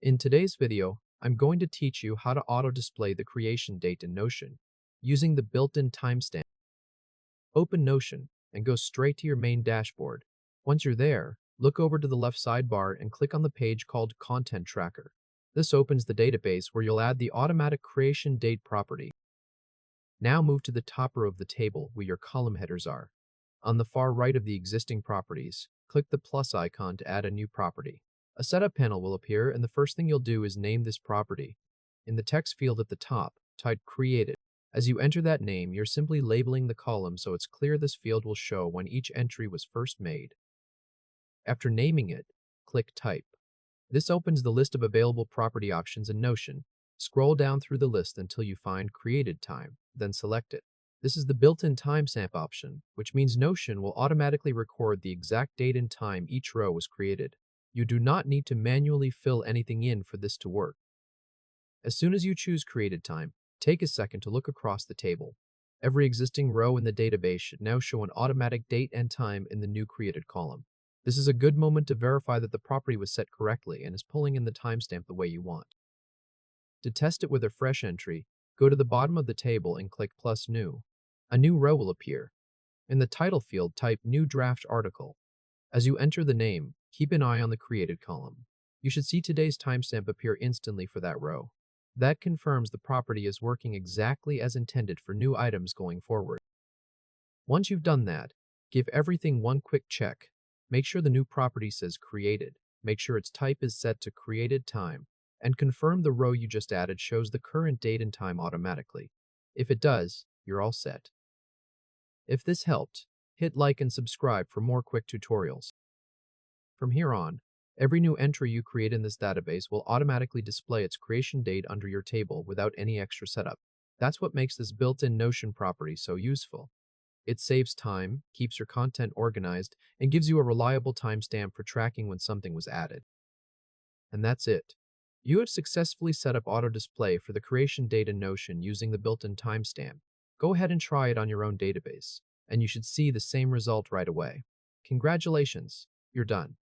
In today's video, I'm going to teach you how to auto-display the creation date in Notion using the built-in timestamp. Open Notion and go straight to your main dashboard. Once you're there, look over to the left sidebar and click on the page called Content Tracker. This opens the database where you'll add the automatic creation date property. Now move to the top row of the table where your column headers are. On the far right of the existing properties, click the plus icon to add a new property. A setup panel will appear, and the first thing you'll do is name this property. In the text field at the top, type created. As you enter that name, you're simply labeling the column so it's clear this field will show when each entry was first made. After naming it, click Type. This opens the list of available property options in Notion. Scroll down through the list until you find Created Time, then select it. This is the built-in timestamp option, which means Notion will automatically record the exact date and time each row was created. You do not need to manually fill anything in for this to work. As soon as you choose Created Time, take a second to look across the table. Every existing row in the database should now show an automatic date and time in the new created column. This is a good moment to verify that the property was set correctly and is pulling in the timestamp the way you want. To test it with a fresh entry, go to the bottom of the table and click plus New. A new row will appear. In the title field, type New Draft Article. As you enter the name, keep an eye on the created column. You should see today's timestamp appear instantly for that row. That confirms the property is working exactly as intended for new items going forward. Once you've done that, give everything one quick check. Make sure the new property says created. Make sure its type is set to created time, and confirm the row you just added shows the current date and time automatically. If it does, you're all set. If this helped, hit like and subscribe for more quick tutorials. From here on, every new entry you create in this database will automatically display its creation date under your table without any extra setup. That's what makes this built-in Notion property so useful. It saves time, keeps your content organized, and gives you a reliable timestamp for tracking when something was added. And that's it. You have successfully set up auto display for the creation date in Notion using the built-in timestamp. Go ahead and try it on your own database, and you should see the same result right away. Congratulations, you're done.